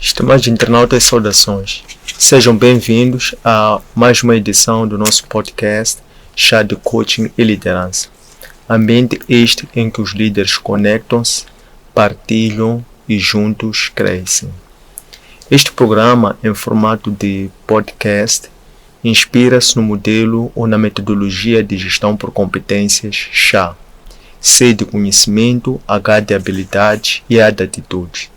Estimados internautas, saudações. Sejam bem-vindos a mais uma edição do nosso podcast Chá de Coaching e Liderança. Ambiente este em que os líderes conectam-se, partilham e juntos crescem. Este programa, em formato de podcast, inspira-se no modelo ou na metodologia de gestão por competências CHA. C de conhecimento, H de habilidade e A de atitude.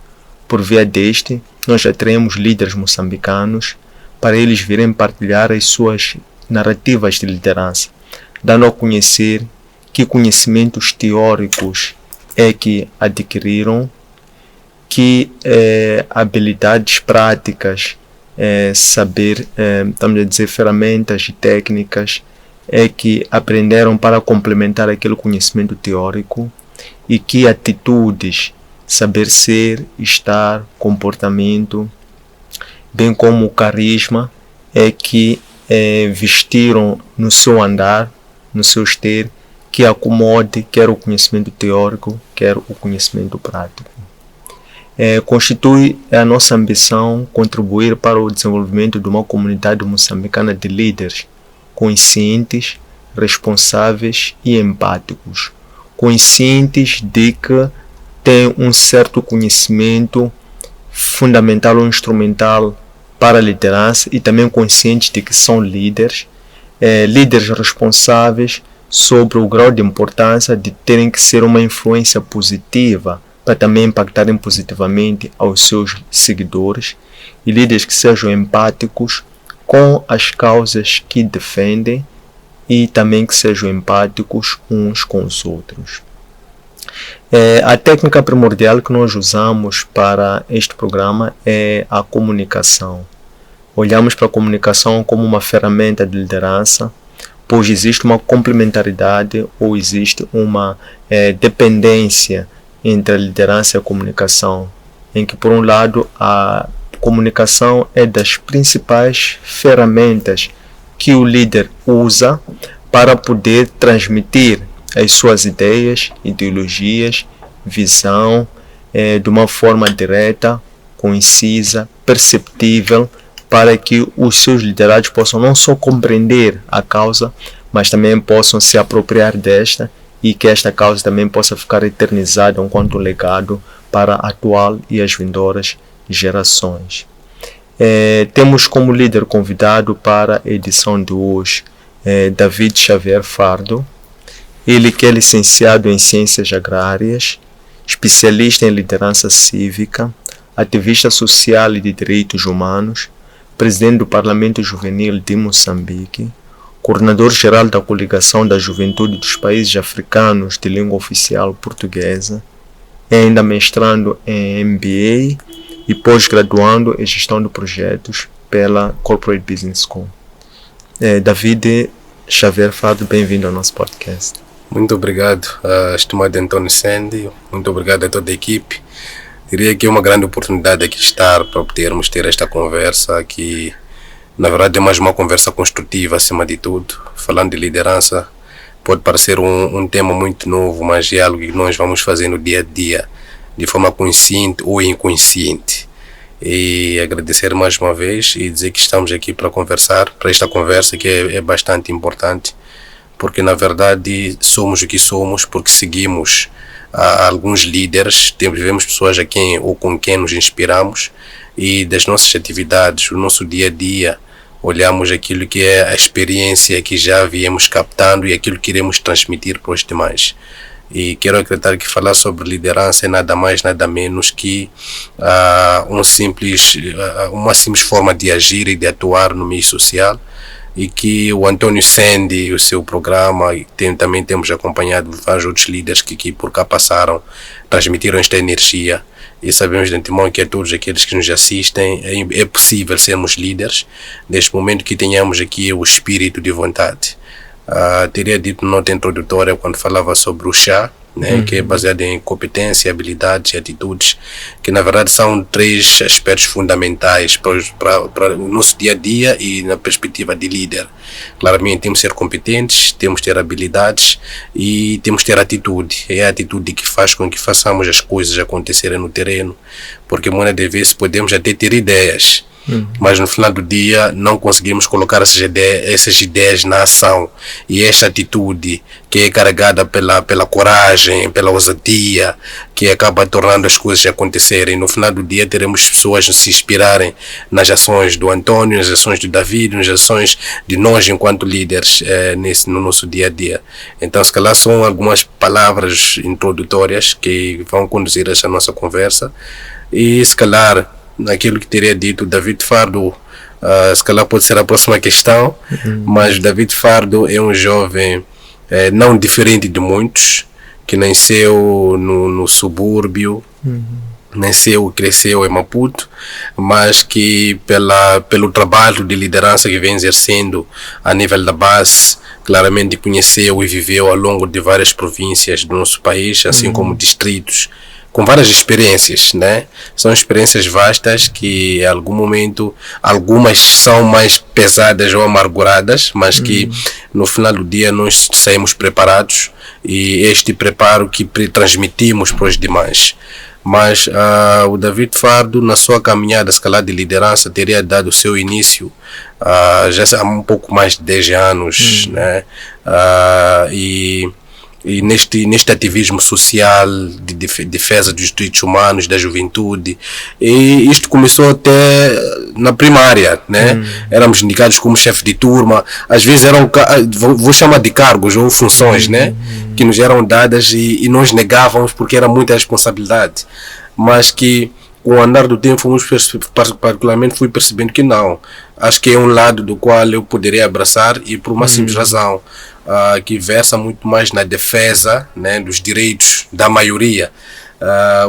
Por via deste, nós atraímos líderes moçambicanos para eles virem partilhar as suas narrativas de liderança, dando a conhecer que conhecimentos teóricos é que adquiriram, que habilidades práticas, estamos a dizer, ferramentas e técnicas é que aprenderam para complementar aquele conhecimento teórico e que atitudes, saber ser, estar, comportamento, bem como o carisma, é que vestiram no seu andar, no seu ter, que acomode quer o conhecimento teórico, quer o conhecimento prático. Constitui a nossa ambição contribuir para o desenvolvimento de uma comunidade moçambicana de líderes conscientes, responsáveis e empáticos, conscientes de que tem um certo conhecimento fundamental ou instrumental para a liderança e também conscientes de que são líderes, líderes responsáveis sobre o grau de importância de terem que ser uma influência positiva para também impactarem positivamente aos seus seguidores e líderes que sejam empáticos com as causas que defendem e também que sejam empáticos uns com os outros. A técnica primordial que nós usamos para este programa é a comunicação. Olhamos para a comunicação como uma ferramenta de liderança, pois existe uma complementaridade ou existe uma dependência entre a liderança e a comunicação, em que, por um lado, a comunicação é das principais ferramentas que o líder usa para poder transmitir as suas ideias, ideologias, visão, de uma forma direta, concisa, perceptível, para que os seus liderados possam não só compreender a causa, mas também possam se apropriar desta e que esta causa também possa ficar eternizada enquanto legado para a atual e as vindouras gerações. Temos como líder convidado para a edição de hoje David Xavier Fardo. Ele que é licenciado em Ciências Agrárias, especialista em liderança cívica, ativista social e de direitos humanos, presidente do Parlamento Juvenil de Moçambique, coordenador-geral da Coligação da Juventude dos Países Africanos de Língua Oficial Portuguesa, é ainda mestrando em MBA e pós-graduando em Gestão de Projetos pela Corporate Business School. David Xavier Fardo, bem-vindo ao nosso podcast. Muito obrigado, estimado António Sandy, muito obrigado a toda a equipe. Diria que é uma grande oportunidade aqui estar para podermos ter esta conversa que, na verdade, é mais uma conversa construtiva acima de tudo. Falando de liderança, pode parecer um tema muito novo, mas é algo que nós vamos fazer no dia a dia, de forma consciente ou inconsciente. E agradecer mais uma vez e dizer que estamos aqui para conversar, para esta conversa que é bastante importante, porque na verdade somos o que somos porque seguimos alguns líderes, vemos pessoas com quem nos inspiramos e das nossas atividades, o nosso dia a dia, olhamos aquilo que é a experiência que já viemos captando e aquilo que iremos transmitir para os demais. E quero acreditar que falar sobre liderança é nada mais, nada menos que uma simples forma de agir e de atuar no meio social, e que o António Sandy, o seu programa, também temos acompanhado vários outros líderes que por cá passaram, transmitiram esta energia, e sabemos de antemão que a todos aqueles que nos assistem é possível sermos líderes, neste momento que tenhamos aqui o espírito de vontade. Teria dito nota introdutória quando falava sobre o chá, né? Que é baseada em competência, habilidades e atitudes, que na verdade são 3 aspectos fundamentais para o nosso dia a dia e na perspectiva de líder. Claramente temos que ser competentes, temos que ter habilidades e temos que ter atitude. É a atitude que faz com que façamos as coisas acontecerem no terreno, porque muitas das vezes podemos até ter ideias, mas no final do dia não conseguimos colocar essas ideias na ação. E esta atitude, que é carregada pela coragem, pela ousadia, que acaba tornando as coisas acontecerem. No final do dia teremos pessoas a se inspirarem nas ações do Antônio, nas ações do David, nas ações de nós enquanto líderes no nosso dia a dia. Então, se calhar são algumas palavras introdutórias que vão conduzir essa nossa conversa. E se calhar naquilo que teria dito David Fardo, se calhar pode ser a próxima questão, mas David Fardo é um jovem não diferente de muitos, que nasceu no subúrbio, nasceu e cresceu em Maputo, mas que pelo trabalho de liderança que vem exercendo a nível da base, claramente conheceu e viveu ao longo de várias províncias do nosso país, assim como distritos, com várias experiências, né? São experiências vastas que, em algum momento, algumas são mais pesadas ou amarguradas, mas que no final do dia nós saímos preparados, e este preparo que transmitimos para os demais. Mas o David Fardo, na sua caminhada, se calhar, de liderança, teria dado o seu início já há um pouco mais de 10 anos, né? E neste ativismo social de defesa dos direitos humanos, da juventude. E isto começou até na primária, né? Éramos indicados como chefe de turma, às vezes eram, vou chamar de cargos ou funções, né? Que nos eram dadas e nós negávamos porque era muita responsabilidade, mas que com o andar do tempo particularmente fui percebendo que não, acho que é um lado do qual eu poderia abraçar, e por uma simples razão, que versa muito mais na defesa, né, dos direitos da maioria.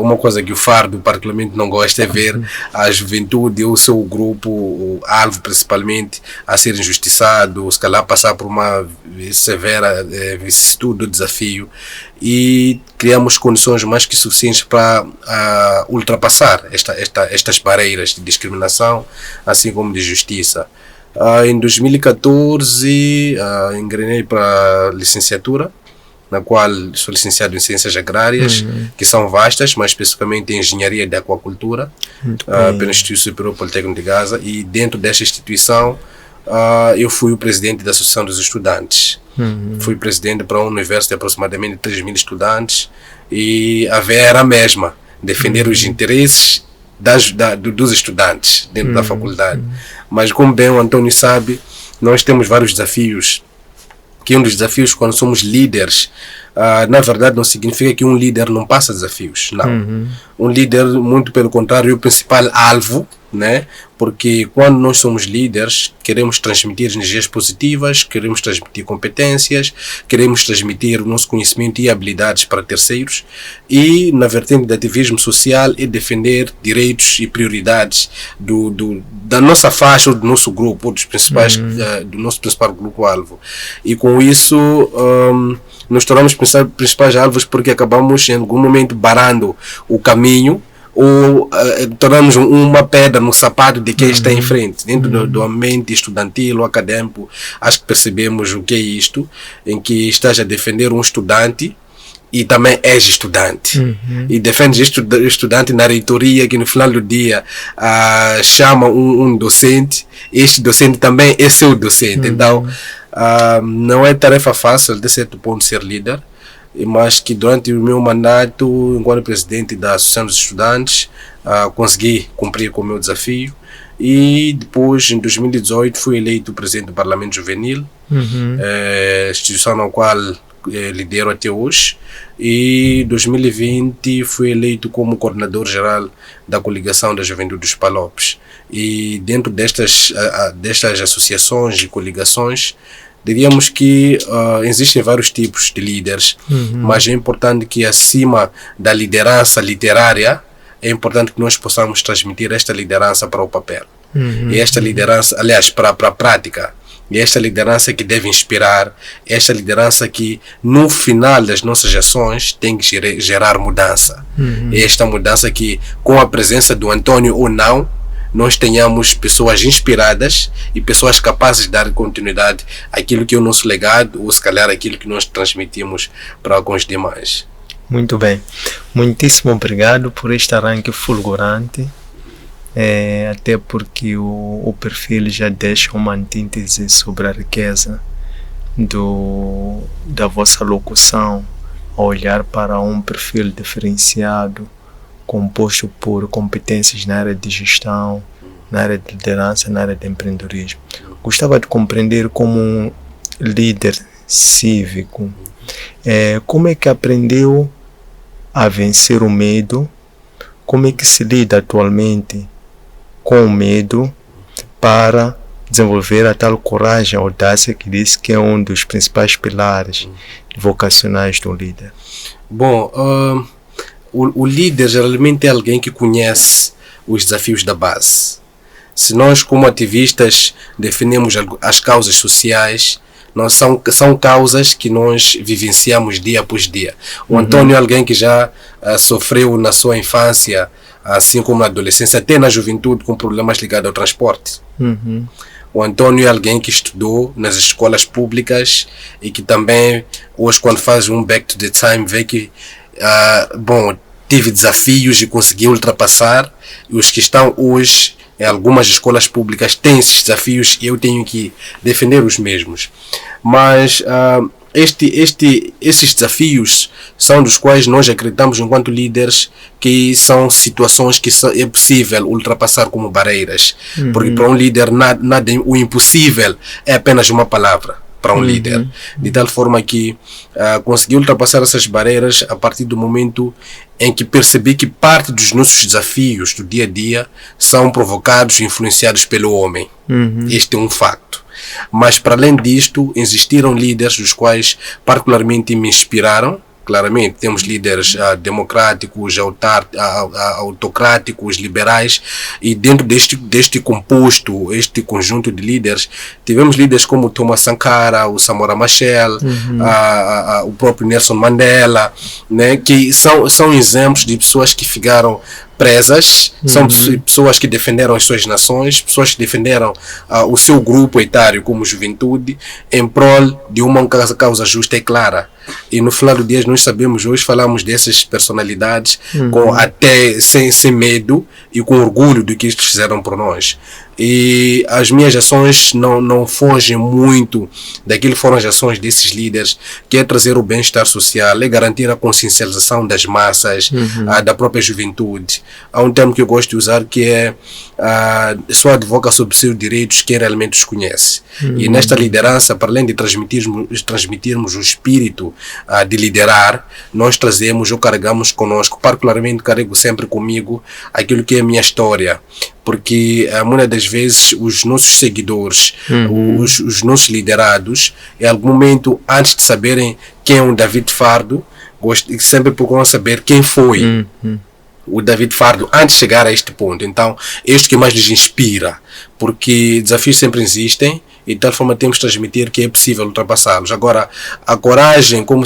Uma coisa que o Fardo particularmente não gosta é ver a juventude ou o seu grupo, o alvo principalmente, a ser injustiçado, ou se calhar passar por uma severa vicissitude do desafio, e criamos condições mais que suficientes para ultrapassar estas barreiras de discriminação, assim como de justiça. Em 2014 engrenei para a licenciatura, na qual sou licenciado em Ciências Agrárias, que são vastas, mas especificamente em Engenharia de Aquacultura, pelo Instituto Superior Politécnico de Gaza, e dentro desta instituição eu fui o presidente da Associação dos Estudantes. Fui presidente para um universo de aproximadamente 3.000 estudantes, e a veia era a mesma, defender os interesses dos estudantes dentro da faculdade. Mas como bem o Antônio sabe, nós temos vários desafios, que um dos desafios quando somos líderes, na verdade não significa que um líder não passa desafios, não. Um líder, muito pelo contrário, é o principal alvo, né? Porque quando nós somos líderes, queremos transmitir energias positivas, queremos transmitir competências, queremos transmitir o nosso conhecimento e habilidades para terceiros, e na vertente do ativismo social é defender direitos e prioridades da nossa faixa, ou do nosso grupo, ou dos principais, do nosso principal grupo-alvo. E com isso nos tornamos principais alvos, porque acabamos em algum momento barrando o caminho, ou tornamos uma pedra no sapato de quem está em frente. Dentro do ambiente estudantil ou acadêmico, acho que percebemos o que é isto, em que estás a defender um estudante e também és estudante, e defendes estudante na reitoria, que no final do dia chama um docente, este docente também é seu docente. Então não é tarefa fácil, de certo ponto, ser líder, mas que durante o meu mandato, enquanto presidente da Associação dos Estudantes, consegui cumprir com o meu desafio, e depois, em 2018, fui eleito presidente do Parlamento Juvenil, instituição na qual lidero até hoje, e em 2020 fui eleito como coordenador geral da Coligação da Juventude dos Palopes. E dentro destas associações e coligações, diríamos que existem vários tipos de líderes, mas é importante que, acima da liderança literária, é importante que nós possamos transmitir esta liderança para o papel. E esta liderança, aliás, para a prática, E esta liderança que deve inspirar, esta liderança que no final das nossas ações tem que gerar mudança. É esta mudança que, com a presença do Antônio ou não, nós tenhamos pessoas inspiradas e pessoas capazes de dar continuidade àquilo que é o nosso legado, ou se calhar aquilo que nós transmitimos para alguns demais. Muito bem. Muitíssimo obrigado por este arranque fulgurante. Até porque o perfil já deixa uma antítese sobre a riqueza da vossa locução, a olhar para um perfil diferenciado, composto por competências na área de gestão, na área de liderança, na área de empreendedorismo. Gostava de compreender, como um líder cívico, como é que aprendeu a vencer o medo, como é que se lida atualmente com o medo para desenvolver a tal coragem, a audácia que disse que é um dos principais pilares vocacionais do líder. Bom, o líder geralmente é alguém que conhece os desafios da base. Se nós, como ativistas, definimos as causas sociais, são causas que nós vivenciamos dia após dia. O Antônio é alguém que já sofreu na sua infância, assim como na adolescência, até na juventude, com problemas ligados ao transporte. O Antônio é alguém que estudou nas escolas públicas e que também, hoje, quando faz um back to the time, vê que tive desafios e conseguiu ultrapassar, e os que estão hoje em algumas escolas públicas têm esses desafios e eu tenho que defender os mesmos. Mas esses desafios são dos quais nós acreditamos, enquanto líderes, que são situações que é possível ultrapassar como barreiras. Porque para um líder o impossível é apenas uma palavra para um líder. De tal forma que consegui ultrapassar essas barreiras a partir do momento em que percebi que parte dos nossos desafios do dia a dia são provocados e influenciados pelo homem. Este é um facto. Mas, para além disto, existiram líderes dos quais particularmente me inspiraram. Claramente, temos líderes democráticos, autocráticos, liberais, e dentro deste composto, este conjunto de líderes, tivemos líderes como Thomas Sankara, o Samora Machel, o próprio Nelson Mandela, né, que são exemplos de pessoas que ficaram presas, são pessoas que defenderam as suas nações, pessoas que defenderam o seu grupo etário como juventude, em prol de uma causa justa e clara. E no final do dia nós sabemos, hoje falamos dessas personalidades até sem medo e com orgulho do que eles fizeram por nós. E as minhas ações não fogem muito daquilo que foram as ações desses líderes, que é trazer o bem-estar social, é garantir a consciencialização das massas, da própria juventude. Há um termo que eu gosto de usar que é só advoca sobre seus direitos quem realmente os conhece. E nesta liderança, para além de transmitirmos o espírito de liderar, nós trazemos ou carregamos conosco, particularmente carrego sempre comigo aquilo que é a minha história. Porque muitas das vezes os nossos seguidores, os nossos liderados, em algum momento, antes de saberem quem é o David Fardo, sempre procuram saber quem foi o David Fardo antes de chegar a este ponto. Então, é isto que mais lhes inspira, porque desafios sempre existem e de tal forma temos de transmitir que é possível ultrapassá-los. Agora, a coragem, como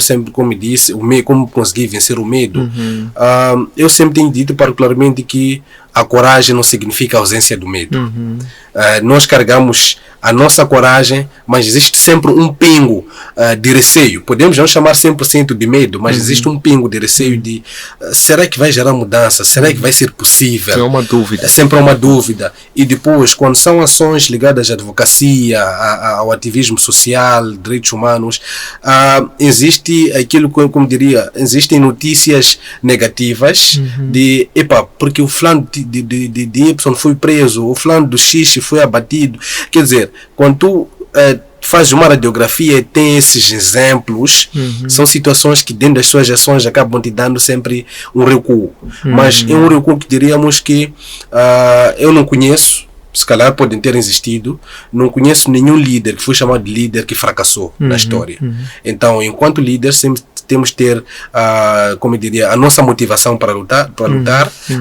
disse, como conseguir vencer o medo, eu sempre tenho dito particularmente que a coragem não significa ausência do medo. Nós carregamos a nossa coragem, mas existe sempre um pingo de receio. Podemos não chamar 100% de medo, mas existe um pingo de receio de será que vai gerar mudança? Será que vai ser possível? É uma dúvida. É sempre uma dúvida. E depois, quando são ações ligadas à advocacia, ao ativismo social, direitos humanos, existe aquilo que, como diria, existem notícias negativas de, porque o fulano de Y foi preso, o fulano do X foi abatido. Quer dizer, quando tu fazes uma radiografia e tem esses exemplos, são situações que dentro das suas ações acabam te dando sempre um recuo. Mas é um recuo que diríamos que eu não conheço, se calhar podem ter existido, não conheço nenhum líder que foi chamado de líder que fracassou na história. Então, enquanto líder, sempre temos que ter, como eu diria, a nossa motivação para lutar,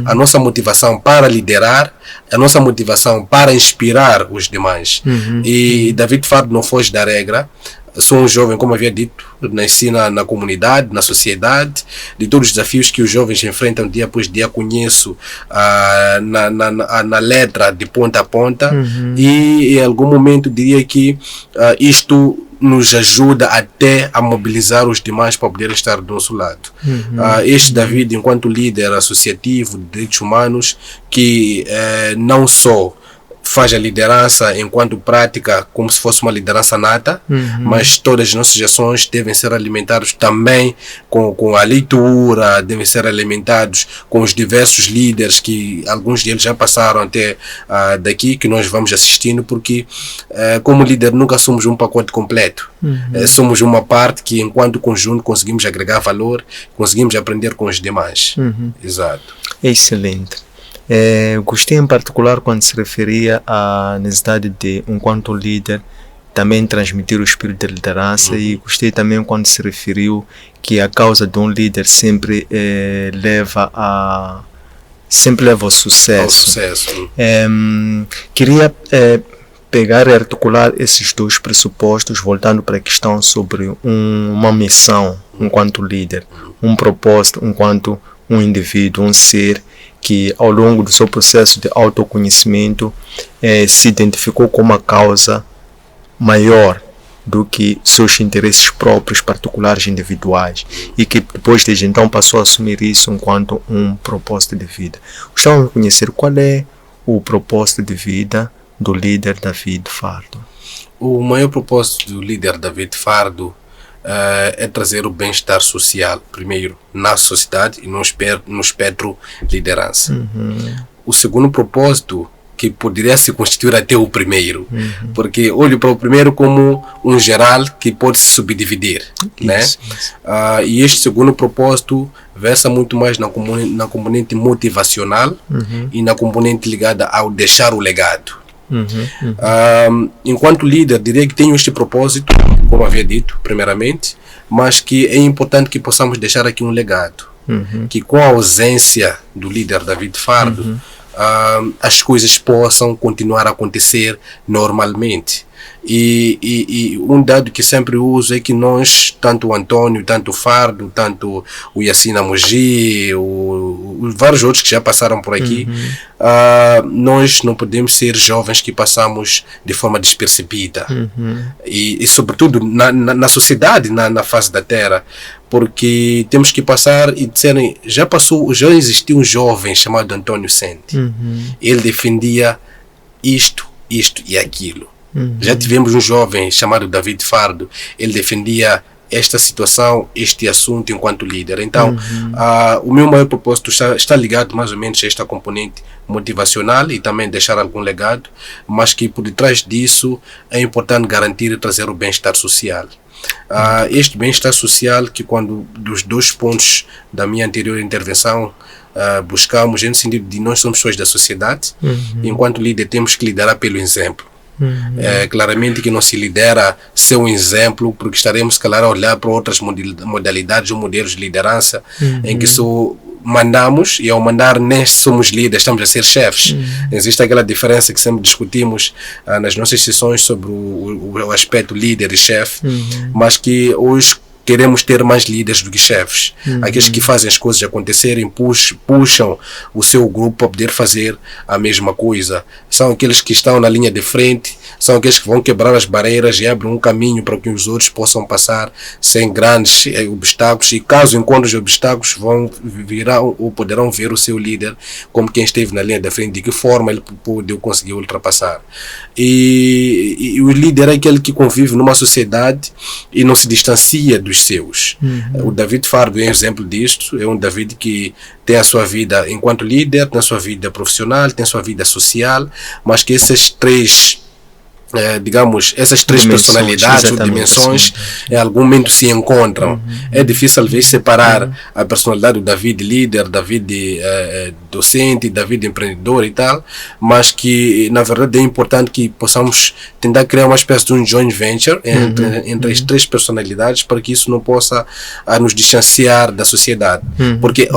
a nossa motivação para liderar, a nossa motivação para inspirar os demais. E David Fardo não foge da regra. Sou um jovem, como havia dito, nasci na comunidade, na sociedade, de todos os desafios que os jovens enfrentam dia após dia, conheço na letra de ponta a ponta, e em algum momento diria que isto nos ajuda até a mobilizar os demais para poder estar do nosso lado. Este David, enquanto líder associativo de direitos humanos, que não só faz a liderança enquanto prática como se fosse uma liderança nata, mas todas as nossas ações devem ser alimentadas também com a leitura, devem ser alimentados com os diversos líderes que alguns deles já passaram até daqui, que nós vamos assistindo, porque como líder nunca somos um pacote completo. Somos uma parte que enquanto conjunto conseguimos agregar valor, conseguimos aprender com os demais. Exato. Excelente. Gostei em particular quando se referia à necessidade de, enquanto líder, também transmitir o espírito de liderança, e gostei também quando se referiu que a causa de um líder sempre leva ao sucesso. Queria pegar e articular esses dois pressupostos, voltando para a questão sobre uma missão enquanto líder, um propósito enquanto um indivíduo, um ser que ao longo do seu processo de autoconhecimento se identificou com uma causa maior do que seus interesses próprios, particulares, individuais, e que depois desde então passou a assumir isso enquanto um propósito de vida. Gostava de conhecer qual é o propósito de vida do líder David Fardo. O maior propósito do líder David Fardo é trazer o bem-estar social, primeiro na sociedade e no espectro de liderança. O segundo propósito, que poderia se constituir até o primeiro, porque olho para o primeiro como um geral que pode se subdividir, né? E este segundo propósito versa muito mais na componente motivacional e na componente ligada ao deixar o legado. Enquanto líder, diria que tenho este propósito, como havia dito primeiramente, mas que é importante que possamos deixar aqui um legado, que com a ausência do líder David Fardo, as coisas possam continuar a acontecer normalmente. E um dado que sempre uso é que nós, tanto o Antônio, tanto o Fardo, tanto o Yacina Mogi, vários outros que já passaram por aqui, nós não podemos ser jovens que passamos de forma despercebida, e sobretudo na sociedade, na face da terra, porque temos que passar e disserem, já existiu um jovem chamado Antônio Sente, ele defendia isto e aquilo. Já tivemos um jovem chamado David Fardo, ele defendia esta situação, este assunto enquanto líder. Então, o meu maior propósito está ligado mais ou menos a esta componente motivacional e também deixar algum legado, mas que por detrás disso é importante garantir e trazer o bem-estar social. Este bem-estar social que, quando dos dois pontos da minha anterior intervenção buscamos, no sentido de nós somos pessoas da sociedade, enquanto líder temos que liderar pelo exemplo. Claramente que não se lidera ser um exemplo, porque estaremos, calhar, a olhar para outras modalidades ou modelos de liderança em que só mandamos, e ao mandar nem somos líderes, estamos a ser chefes. Existe aquela diferença que sempre discutimos nas nossas sessões sobre o aspecto líder e chefe, mas que hoje queremos ter mais líderes do que chefes. Aqueles que fazem as coisas acontecerem, puxam o seu grupo para poder fazer a mesma coisa. São aqueles que estão na linha de frente, são aqueles que vão quebrar as barreiras e abrem um caminho para que os outros possam passar sem grandes obstáculos, e caso encontrem os obstáculos, virão ou poderão ver o seu líder como quem esteve na linha de frente, de que forma ele pôde conseguir ultrapassar. E o líder é aquele que convive numa sociedade e não se distancia dos seus. O David Fardo é um exemplo disto. É um David que tem a sua vida enquanto líder, tem a sua vida profissional, tem a sua vida social, mas que esses três digamos, essas três personalidades ou dimensões em algum momento se encontram. É difícil, às vezes, separar a personalidade do David líder, David docente, David empreendedor e tal, mas que, na verdade, é importante que possamos tentar criar uma espécie de um joint venture entre as três personalidades para que isso não possa nos distanciar da sociedade. Porque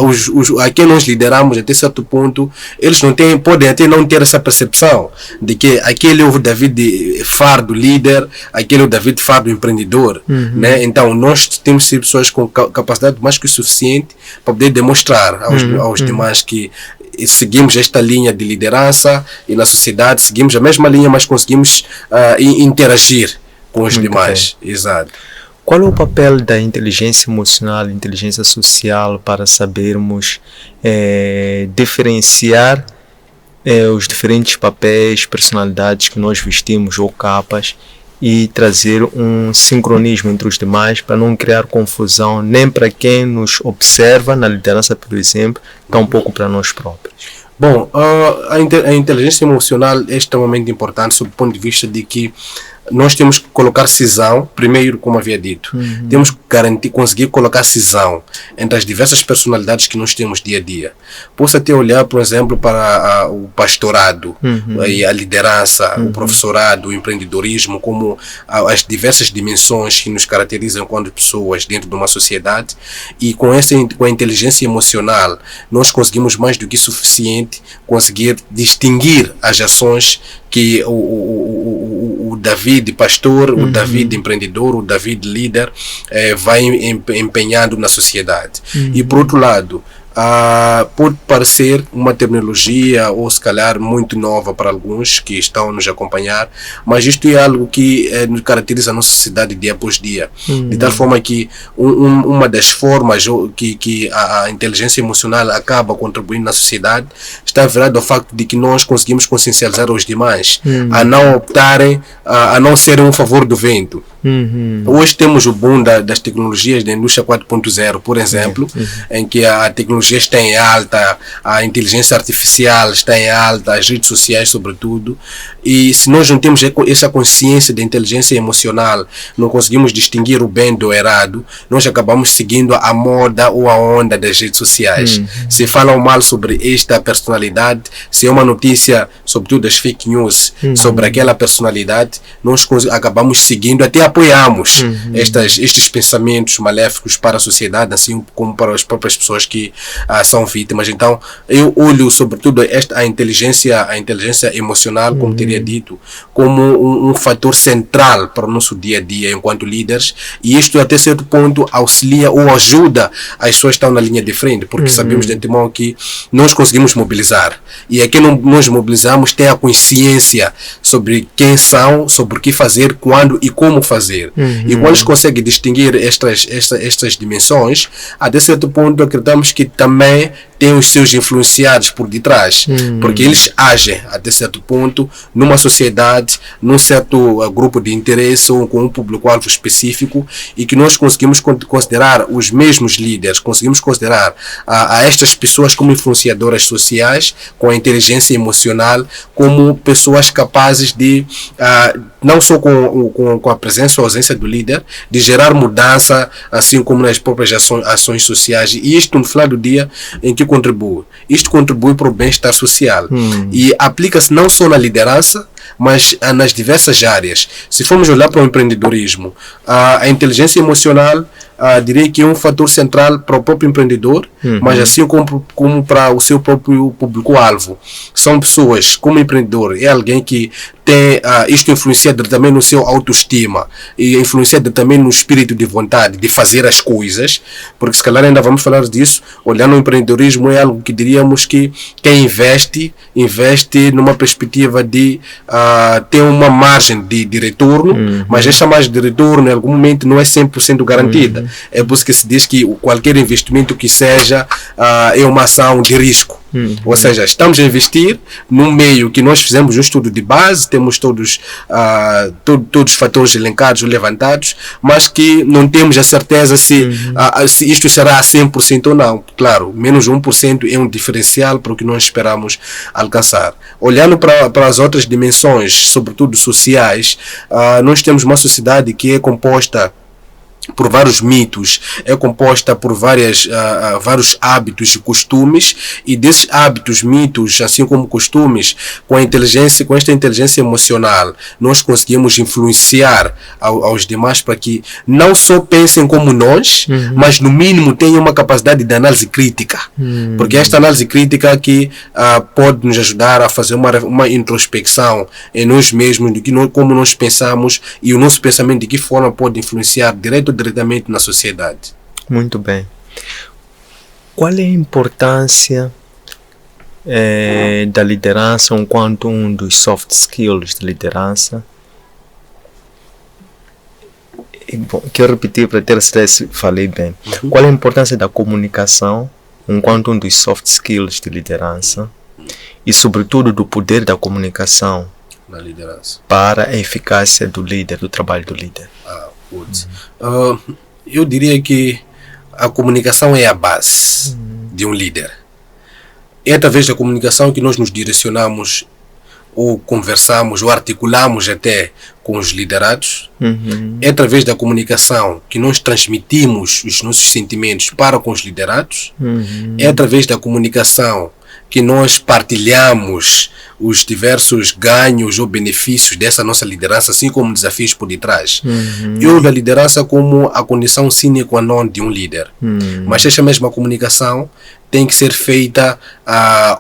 a quem nós lideramos, até certo ponto, eles podem até não ter essa percepção de que aquele é o David Fardo líder, aquele é o David Fardo empreendedor, né? Então nós temos que ser pessoas com capacidade mais que o suficiente para poder demonstrar aos demais que seguimos esta linha de liderança e na sociedade seguimos a mesma linha, mas conseguimos interagir com os demais. Exato. Qual é o papel da inteligência emocional, inteligência social para sabermos diferenciar os diferentes papéis, personalidades que nós vestimos ou capas e trazer um sincronismo entre os demais para não criar confusão nem para quem nos observa na liderança, por exemplo, tampouco para nós próprios? Bom, a inteligência emocional é extremamente importante sob o ponto de vista de que nós temos que colocar cisão, primeiro, como havia dito, temos que conseguir colocar cisão entre as diversas personalidades que nós temos dia a dia. Posso até olhar, por exemplo, para o pastorado, a liderança, o professorado, o empreendedorismo, como as diversas dimensões que nos caracterizam enquanto pessoas dentro de uma sociedade, e com a inteligência emocional nós conseguimos mais do que suficiente conseguir distinguir as ações que o David pastor, o David empreendedor, o David líder vai empenhando na sociedade. E por outro lado, pode parecer uma terminologia ou se calhar muito nova para alguns que estão a nos acompanhar, mas isto é algo que nos caracteriza a nossa sociedade dia após dia, de tal forma que uma das formas que a inteligência emocional acaba contribuindo na sociedade está virado ao facto de que nós conseguimos consciencializar os demais a não optarem, a não serem um favor do vento. Hoje temos o boom das tecnologias da indústria 4.0, por exemplo, em que a tecnologia está em alta, a inteligência artificial está em alta, as redes sociais sobretudo, e se nós não temos essa consciência da inteligência emocional, não conseguimos distinguir o bem do errado, nós acabamos seguindo a moda ou a onda das redes sociais. Se falam mal sobre esta personalidade, se é uma notícia, sobretudo das fake news, sobre aquela personalidade, nós acabamos seguindo, até apoiamos estes pensamentos maléficos para a sociedade, assim como para as próprias pessoas que são vítimas. Então eu olho sobretudo a inteligência emocional, como teria dito, como um fator central para o nosso dia a dia enquanto líderes, e isto até certo ponto auxilia ou ajuda as pessoas que estão na linha de frente, porque sabemos de antemão que nós conseguimos mobilizar, e aqui nós mobilizamos tem a consciência sobre quem são, sobre o que fazer, quando e como fazer. E quando eles conseguem distinguir estas dimensões, até certo ponto acreditamos que também tem os seus influenciados por detrás, porque eles agem até certo ponto numa sociedade, num certo grupo de interesse ou com um público-alvo específico, e que nós conseguimos considerar os mesmos líderes, conseguimos considerar a estas pessoas como influenciadoras sociais, com a inteligência emocional, como pessoas capazes de, não só com a presença ou ausência do líder, de gerar mudança, assim como nas próprias ações sociais, e isto no final do dia em que contribui. Isto contribui para o bem-estar social e aplica-se não só na liderança, mas nas diversas áreas. Se formos olhar para o empreendedorismo, a inteligência emocional diria que é um fator central para o próprio empreendedor, mas assim como para o seu próprio público-alvo. São pessoas, como empreendedor, é alguém que tem, isto influencia também no seu autoestima e influencia também no espírito de vontade de fazer as coisas, porque se calhar ainda vamos falar disso. Olhando o empreendedorismo é algo que diríamos que quem investe numa perspectiva de ter uma margem de retorno, mas esta margem de retorno em algum momento não é 100% garantida. É por isso que se diz que qualquer investimento que seja é uma ação de risco. Ou seja, estamos a investir num meio que nós fizemos um estudo de base, temos todos os fatores elencados ou levantados, mas que não temos a certeza se isto será a 100% ou não. Claro, menos 1% é um diferencial para o que nós esperamos alcançar. Olhando para as outras dimensões, sobretudo sociais, nós temos uma sociedade que é composta por vários mitos, é composta por vários hábitos e costumes, e desses hábitos, mitos, assim como costumes, com esta inteligência emocional, nós conseguimos influenciar aos demais para que não só pensem como nós, mas no mínimo tenham uma capacidade de análise crítica, porque esta análise crítica que pode nos ajudar a fazer uma introspecção em nós mesmos, como nós pensamos, e o nosso pensamento de que forma pode influenciar diretamente na sociedade. Muito bem. Qual é a importância da liderança enquanto um dos soft skills de liderança? Bom, quero repetir para ter certeza se falei bem. Qual é a importância da comunicação enquanto um dos soft skills de liderança e, sobretudo, do poder da comunicação na liderança para a eficácia do líder, do trabalho do líder? Eu diria que a comunicação é a base de um líder. É através da comunicação que nós nos direcionamos, ou conversamos, ou articulamos até com os liderados. É através da comunicação que nós transmitimos os nossos sentimentos para com os liderados. É através da comunicação que nós partilhamos os diversos ganhos ou benefícios dessa nossa liderança, assim como desafios por detrás. Eu vejo a liderança como a condição sine qua non de um líder. Mas esta mesma comunicação tem que ser feita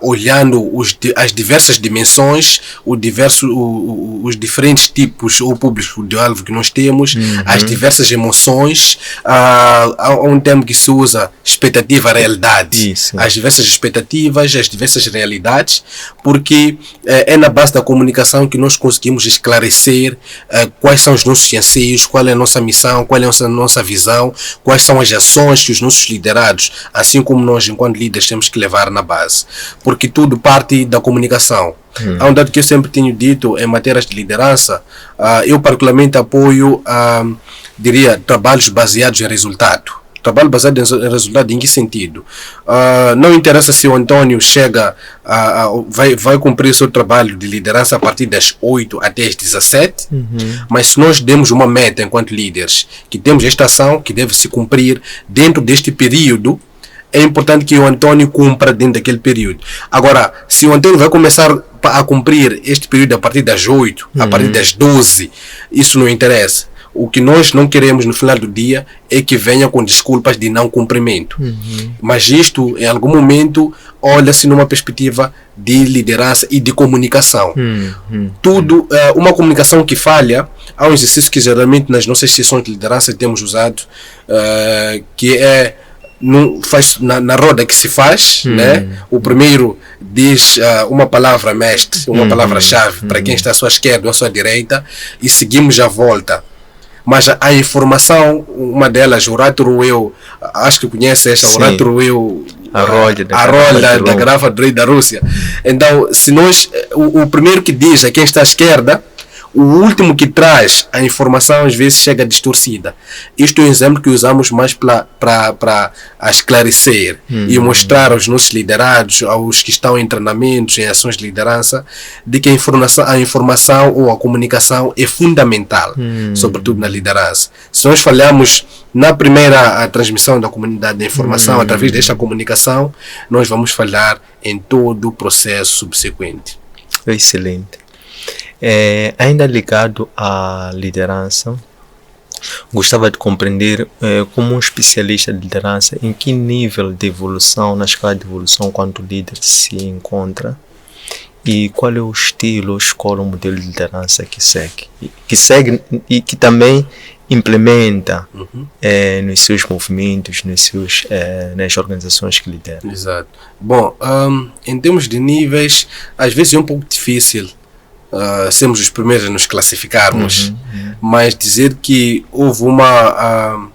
olhando as diversas dimensões, os diferentes tipos ou públicos de alvo que nós temos, as diversas emoções. Há um termo que se usa, expectativa-realidade. As diversas expectativas, as diversas realidades, porque é na base da comunicação que nós conseguimos esclarecer quais são os nossos anseios, qual é a nossa missão, qual é a nossa visão, quais são as ações que os nossos liderados, assim como nós, enquanto líderes, temos que levar na base, porque tudo parte da comunicação. Há um dado que eu sempre tenho dito em matérias de liderança, eu particularmente apoio, diria, trabalhos baseados em resultado. Trabalho baseado em resultado em que sentido? Não interessa se o Antônio chega, vai cumprir o seu trabalho de liderança a partir das 8 até as 17, mas se nós demos uma meta enquanto líderes, que temos esta ação que deve se cumprir dentro deste período, é importante que o Antônio cumpra dentro daquele período. Agora, se o Antônio vai começar a cumprir este período a partir das 8, a partir das 12, isso não interessa. O que nós não queremos no final do dia é que venha com desculpas de não cumprimento. Mas isto, em algum momento, olha-se numa perspectiva de liderança e de comunicação. Tudo, uma comunicação que falha, há um exercício que geralmente nas nossas sessões de liderança temos usado, que é na roda que se faz, né? O primeiro diz uma palavra mestre, uma palavra-chave para quem está à sua esquerda ou à sua direita, e seguimos a volta. Mas a informação, uma delas, Oratoro eu, acho que conhece esta, Oratoro eu, a roda da garrafa do rei da Rússia. Então, se nós, o primeiro que diz a quem está à esquerda, o último que traz a informação às vezes chega distorcida. Isto é um exemplo que usamos mais para esclarecer e mostrar aos nossos liderados, aos que estão em treinamentos, em ações de liderança, de que a informação ou a comunicação é fundamental, sobretudo na liderança. Se nós falhamos na primeira transmissão da comunidade da informação, através desta comunicação, nós vamos falhar em todo o processo subsequente. Excelente. Ainda ligado à liderança, gostava de compreender, como um especialista de liderança, em que nível de evolução, na escala de evolução, quanto líder se encontra, e qual é o estilo, a escola, o modelo de liderança que segue e que também implementa nos seus movimentos, nas organizações que lidera. Exato. Bom, em termos de níveis, às vezes é um pouco difícil sermos os primeiros a nos classificarmos, mas dizer que houve uma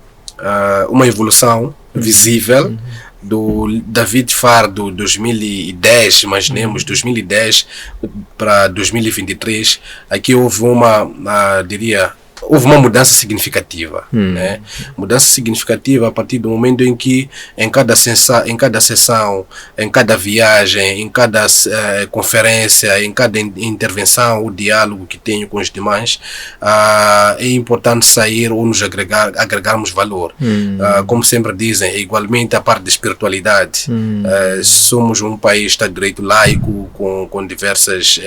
evolução visível do David Fardo 2010, imaginemos 2010 para 2023, aqui houve houve uma mudança significativa, né? Mudança significativa a partir do momento em que em cada sessão, em cada viagem, em cada conferência, em cada intervenção, o diálogo que tenho com os demais, é importante sair ou nos agregarmos valor. Como sempre dizem, é igualmente a parte da espiritualidade. Somos um país de Estado de Direito laico, com diversas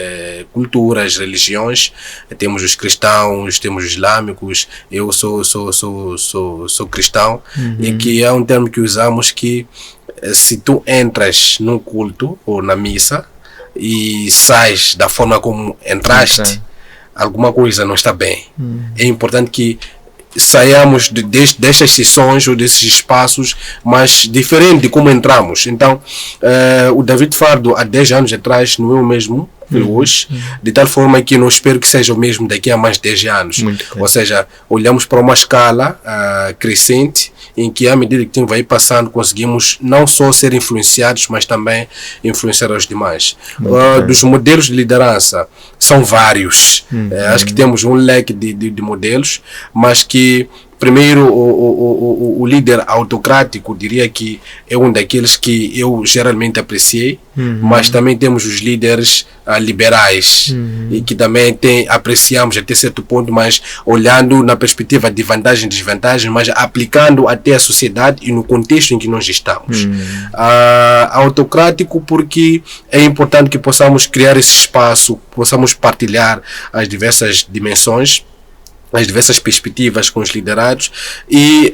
culturas, religiões. Temos os cristãos, temos os islâmicos, eu sou cristão, e que é um termo que usamos que se tu entras num culto ou na missa e sais da forma como entraste, alguma coisa não está bem. É importante que saiamos destas sessões ou desses espaços, mas diferente de como entramos. Então, o David Fardo há 10 anos atrás não é o mesmo hoje, de tal forma que não espero que seja o mesmo daqui a mais de 10 anos. Ou seja, olhamos para uma escala crescente, em que à medida que o tempo vai passando, conseguimos não só ser influenciados, mas também influenciar os demais. Dos modelos de liderança, são vários. Acho que temos um leque de modelos, mas que primeiro, o líder autocrático, diria que é um daqueles que eu geralmente apreciei, mas também temos os líderes liberais, e que também apreciamos até certo ponto, mas olhando na perspectiva de vantagem e desvantagem, mas aplicando até a sociedade e no contexto em que nós estamos. Autocrático porque é importante que possamos criar esse espaço, possamos partilhar as diversas dimensões, as diversas perspectivas com os liderados, e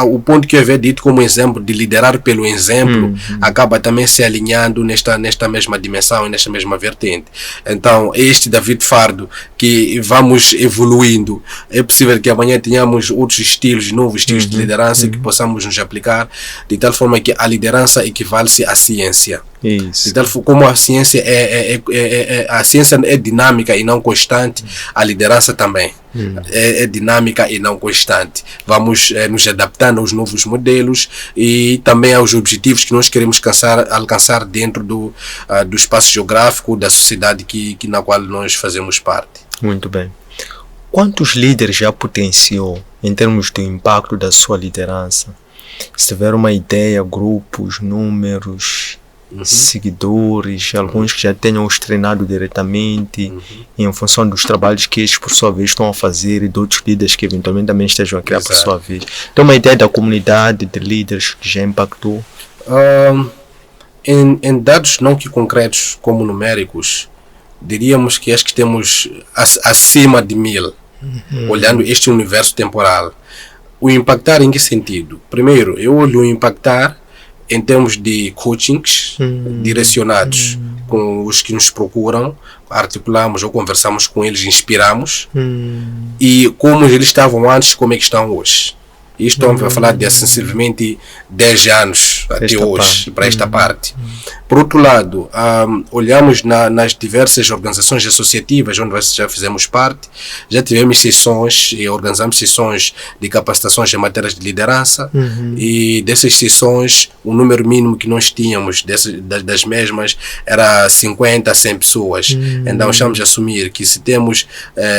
o ponto que eu havia dito como exemplo de liderar pelo exemplo acaba também se alinhando nesta mesma dimensão e nesta mesma vertente. Então, este David Fardo que vamos evoluindo, é possível que amanhã tenhamos outros estilos, novos estilos de liderança que possamos nos aplicar, de tal forma que a liderança equivale-se à ciência. Isso. De tal forma como a ciência a ciência é dinâmica e não constante, a liderança também é dinâmica e não constante. Vamos nos adaptando aos novos modelos e também aos objetivos que nós queremos alcançar dentro do espaço geográfico da sociedade na qual nós fazemos parte. Muito bem. Quantos líderes já potenciou em termos do impacto da sua liderança? Se tiver uma ideia, grupos, números, seguidores, alguns que já tenham os treinado diretamente em função dos trabalhos que eles por sua vez estão a fazer, e de outros líderes que eventualmente também estejam a criar por sua vez. Tem uma ideia da comunidade de líderes que já impactou? Em dados não que concretos como numéricos, diríamos que acho que temos acima de 1000, olhando este universo temporal. O impactar em que sentido? Primeiro, eu olho o impactar em termos de coachings direcionados com os que nos procuram, articulamos ou conversamos com eles, inspiramos, e como eles estavam antes, como é que estão hoje. Isto estamos a falar de sensivelmente 10 anos até hoje, para esta parte. Por outro lado, olhamos nas diversas organizações associativas onde nós já fizemos parte, já tivemos sessões e organizamos sessões de capacitações em matérias de liderança, e dessas sessões, o número mínimo que nós tínhamos das mesmas era 50 a 100 pessoas. Então, estamos a assumir que se temos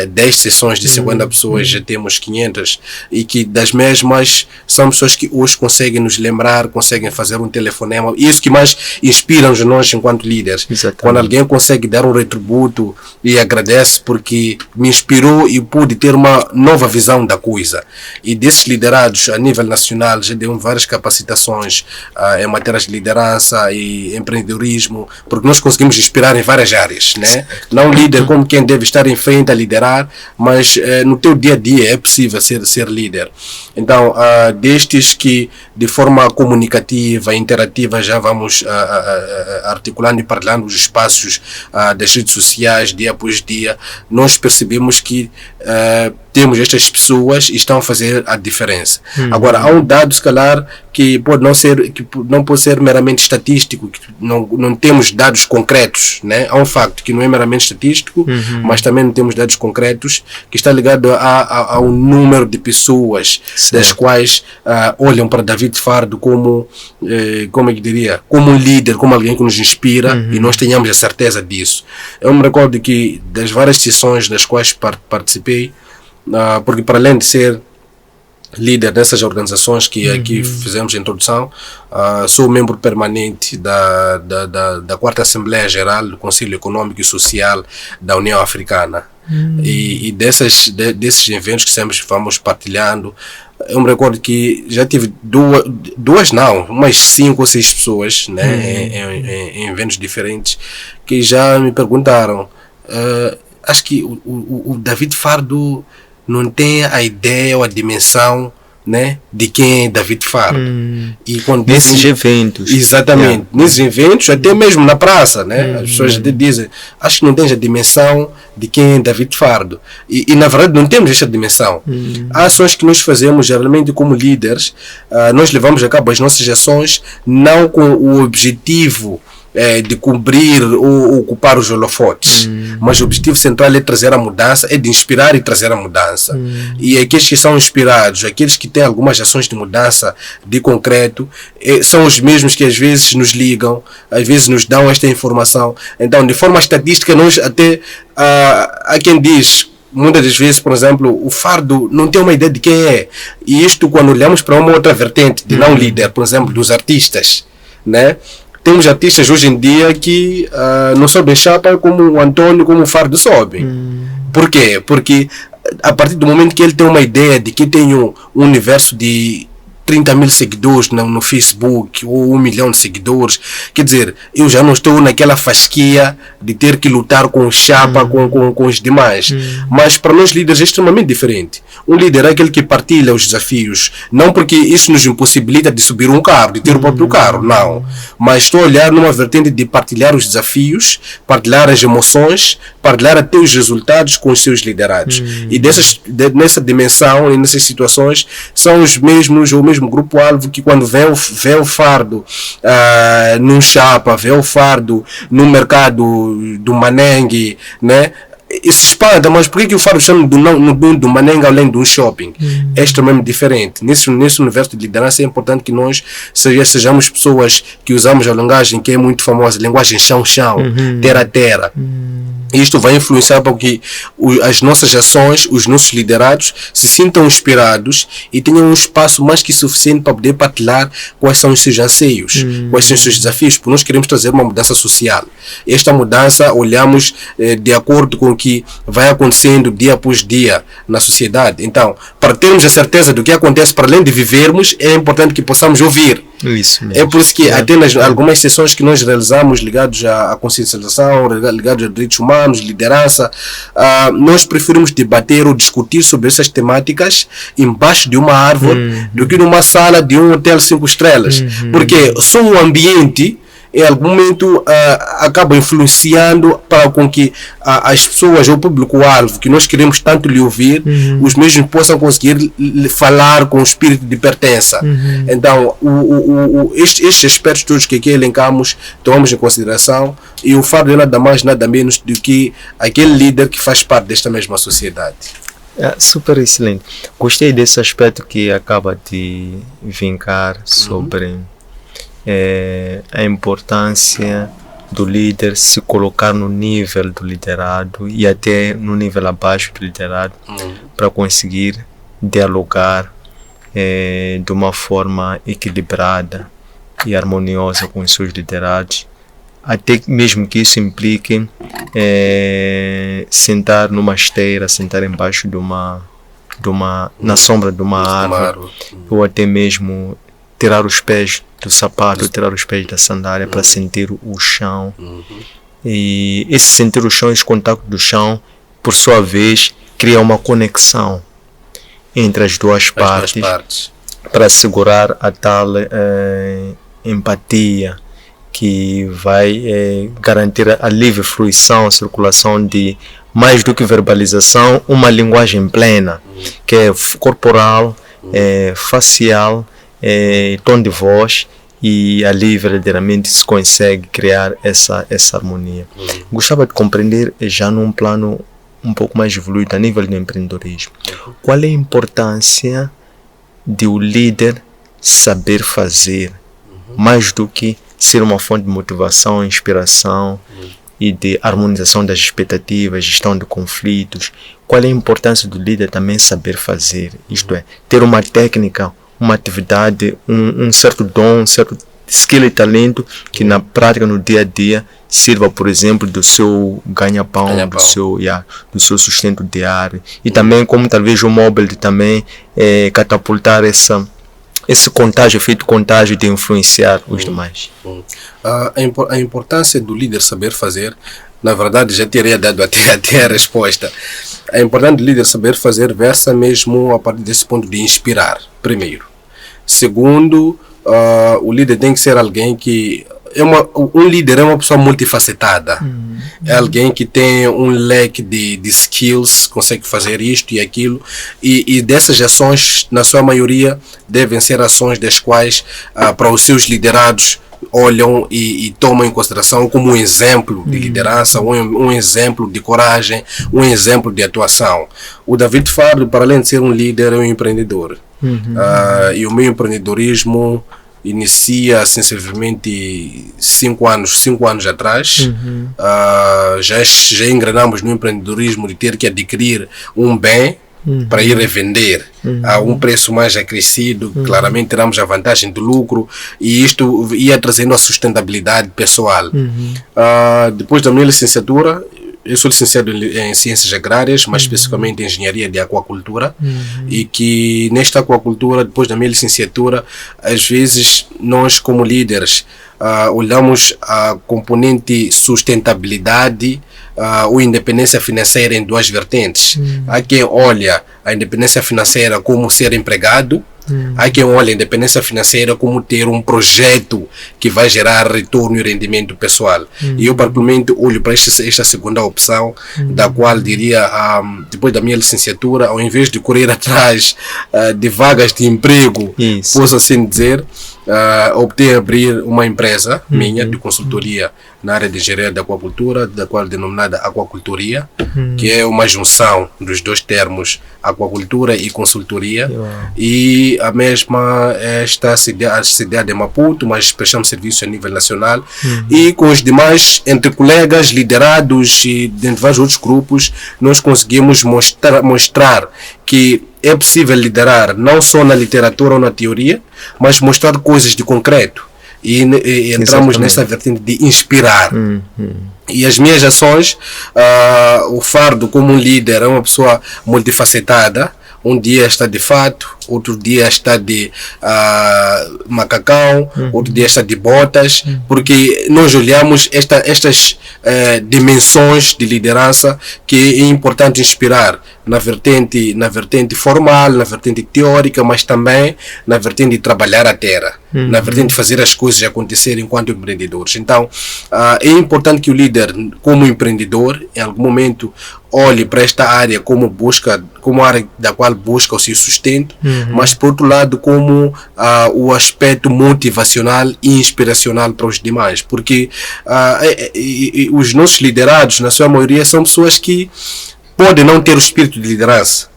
10 sessões de 50 pessoas, já temos 500, e que das mesmas são pessoas que hoje conseguem nos lembrar, conseguem fazer um telefonema. Isso que mais inspira-nos nós enquanto líderes. Exatamente. Quando alguém consegue dar um retributo e agradece porque me inspirou e pude ter uma nova visão da coisa. E desses liderados a nível nacional já deu várias capacitações em matérias de liderança e empreendedorismo, porque nós conseguimos inspirar em várias áreas, né? Não líder como quem deve estar em frente a liderar, mas no teu dia a dia é possível ser líder. Então, destes que de forma comunicativa, interativa, já vamos articulando e partilhando os espaços das redes sociais dia após dia, nós percebemos que temos estas pessoas e estão a fazer a diferença. Agora, há um dado, se calhar, que não pode ser meramente estatístico, que não temos dados concretos, né? Há um facto que não é meramente estatístico, mas também não temos dados concretos, que está ligado a um número de pessoas, das quais olham para David Fardo como um líder, como alguém que nos inspira, e nós tenhamos a certeza disso. Eu me recordo que das várias sessões das quais participei, porque para além de ser líder dessas organizações que aqui fizemos a introdução, sou membro permanente da 4ª Assembleia Geral do Conselho Econômico e Social da União Africana. E desses eventos que sempre vamos partilhando, eu me recordo que já tive umas 5 ou 6 pessoas, né, em eventos diferentes, que já me perguntaram, acho que o David Fardo não tem a ideia ou a dimensão, né, de quem é David Fardo. E quando nesses eventos. Exatamente. Nesses eventos, até mesmo na praça, né, as pessoas até dizem, acho que não tens a dimensão de quem é David Fardo. E na verdade não temos esta dimensão. Há ações que nós fazemos geralmente como líderes, nós levamos a cabo as nossas ações não com o objetivo de cobrir ou ocupar os holofotes, mas o objetivo central é trazer a mudança, é de inspirar e trazer a mudança. E aqueles que são inspirados, aqueles que têm algumas ações de mudança de concreto, são os mesmos que às vezes nos ligam, às vezes nos dão esta informação. Então, de forma estatística, nós até há quem diz, muitas das vezes, por exemplo, o Fardo não tem uma ideia de quem é. E isto quando olhamos para uma outra vertente de não líder, por exemplo, dos artistas, né? Temos artistas hoje em dia que não sobem chapa como o Antônio, como o Fardo sobe. Por quê? Porque a partir do momento que ele tem uma ideia de que tem um universo de 30 mil seguidores no Facebook ou 1 milhão de seguidores, quer dizer, eu já não estou naquela fasquia de ter que lutar com chapa, com os demais. Mas para nós líderes é extremamente diferente. Um líder é aquele que partilha os desafios, não porque isso nos impossibilita de subir um carro, de ter o próprio carro, não. Mas estou a olhar numa vertente de partilhar os desafios, partilhar as emoções, partilhar até os resultados com os seus liderados. E nessa dimensão e nessas situações, são os mesmos, ou mesmo grupo-alvo que quando vê o Fardo num chapa, vê o Fardo no mercado do Manengue, né? E se espanta, mas por que o Fardo está do Manengue além de um shopping? É extremamente diferente. Nesse universo de liderança é importante que nós sejamos pessoas que usamos a linguagem que é muito famosa, linguagem chão-chão, terra-terra. Isto vai influenciar para que as nossas ações, os nossos liderados se sintam inspirados e tenham um espaço mais que suficiente para poder partilhar quais são os seus anseios, quais são os seus desafios, porque nós queremos trazer uma mudança social. Esta mudança olhamos de acordo com o que vai acontecendo dia após dia na sociedade. Então, para termos a certeza do que acontece, para além de vivermos, é importante que possamos ouvir. Isso mesmo. É por isso que até nas algumas sessões que nós realizamos ligados à consciencialização, ligados a direitos humanos, liderança, nós preferimos debater ou discutir sobre essas temáticas embaixo de uma árvore do que numa sala de um hotel 5 estrelas. Porque só o ambiente em algum momento acaba influenciando para com que as pessoas, ou o público-alvo que nós queremos tanto lhe ouvir, os mesmos possam conseguir falar com o espírito de pertença. Então, estes aspectos todos que aqui elencamos, tomamos em consideração, e o Fardo é nada mais, nada menos do que aquele líder que faz parte desta mesma sociedade. Super excelente. Gostei desse aspecto que acaba de vincar sobre a importância do líder se colocar no nível do liderado e até no nível abaixo do liderado para conseguir dialogar de uma forma equilibrada e harmoniosa com os seus liderados, até mesmo que isso implique sentar numa esteira, sentar embaixo na sombra de uma árvore, ou até mesmo tirar os pés do sapato, tirar os pés da sandália para sentir o chão. E esse sentir o chão, esse contato do chão, por sua vez, cria uma conexão entre as duas partes para assegurar a tal empatia que vai garantir a livre fruição, a circulação de, mais do que verbalização, uma linguagem plena, que é corporal, facial tom de voz, e ali verdadeiramente se consegue criar essa harmonia. Gostava de compreender já num plano um pouco mais evoluído a nível do empreendedorismo. Qual é a importância de o líder saber fazer, mais do que ser uma fonte de motivação, inspiração e de harmonização das expectativas, gestão de conflitos? Qual é a importância do líder também saber fazer? Isto é, ter uma técnica, uma atividade, um certo dom, um certo skill e talento que na prática, no dia a dia, sirva, por exemplo, do seu ganha-pão, do seu sustento diário, e também como talvez o mobile também catapultar esse contágio, efeito contágio de influenciar os demais. A importância do líder saber fazer, na verdade já teria dado até a resposta. A importância do líder saber fazer versa mesmo a partir desse ponto de inspirar, primeiro. Segundo, o líder tem que ser alguém que um líder é uma pessoa multifacetada. É alguém que tem um leque de skills, consegue fazer isto e aquilo, e dessas ações, na sua maioria, devem ser ações das quais para os seus liderados olham e tomam em consideração como um exemplo de liderança, um exemplo de coragem, um exemplo de atuação. O David Fard, para além de ser um líder, é um empreendedor. E o meu empreendedorismo inicia sensivelmente 5 anos atrás. Já engrenamos no empreendedorismo de ter que adquirir um bem para ir revender a um preço mais acrescido. Claramente teremos a vantagem do lucro, e isto ia trazendo a sustentabilidade pessoal. Depois da minha licenciatura, eu sou licenciado em Ciências Agrárias, mais especificamente em Engenharia de Aquacultura, e que nesta aquacultura, depois da minha licenciatura, às vezes nós como líderes olhamos a componente sustentabilidade ou independência financeira em duas vertentes. Há quem olha a independência financeira como ser empregado, há quem olha a independência financeira como ter um projeto que vai gerar retorno e rendimento pessoal. E eu particularmente olho para esta segunda opção, da qual diria, depois da minha licenciatura, ao invés de correr atrás de vagas de emprego, posso assim dizer, optei a abrir uma empresa minha de consultoria na área de engenharia da aquacultura, da qual é denominada Aquacultoria, que é uma junção dos dois termos, aquacultura e consultoria. E a mesma está sediada em Maputo, mas prestamos serviço a nível nacional, e com os demais, entre colegas, liderados e dentro de vários outros grupos, nós conseguimos mostrar que é possível liderar não só na literatura ou na teoria, mas mostrar coisas de concreto. E entramos nessa vertente de inspirar. E as minhas ações, o Fardo como um líder é uma pessoa multifacetada. Um dia está de fato, outro dia está de macacão, outro dia está de botas, porque nós olhamos estas dimensões de liderança que é importante inspirar na vertente formal, na vertente teórica, mas também na vertente de trabalhar a terra, na vertente de fazer as coisas acontecerem enquanto empreendedores. Então, é importante que o líder, como empreendedor, em algum momento olhe para esta área como área da qual busca o seu sustento, mas por outro lado como o aspecto motivacional e inspiracional para os demais, porque os nossos liderados, na sua maioria, são pessoas que podem não ter o espírito de liderança,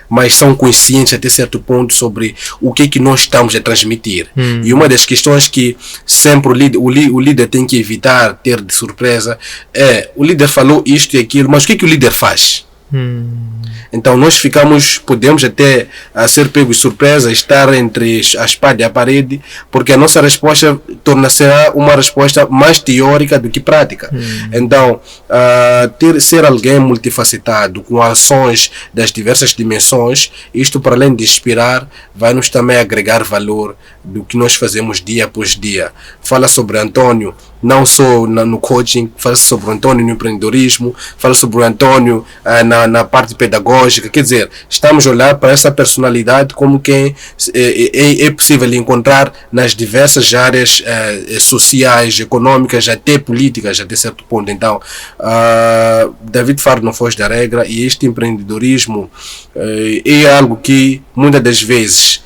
mas são conscientes até certo ponto sobre o que nós estamos a transmitir. E uma das questões que sempre o líder tem que evitar ter de surpresa é: o líder falou isto e aquilo, mas o que o líder faz? Então nós podemos até ser pegos de surpresa, estar entre a espada e a parede, porque a nossa resposta torna-se uma resposta mais teórica do que prática. Então, ser alguém multifacetado, com ações das diversas dimensões, isto, para além de inspirar, vai nos também agregar valor do que nós fazemos dia após dia. Fala sobre Antônio não só no coaching, fala sobre o Antônio no empreendedorismo, fala sobre o Antônio na parte pedagógica. Quer dizer, estamos a olhar para essa personalidade como quem é possível encontrar nas diversas áreas sociais, econômicas, até políticas, até certo ponto. Então, David Fard não foge da regra, e este empreendedorismo é algo que muitas das vezes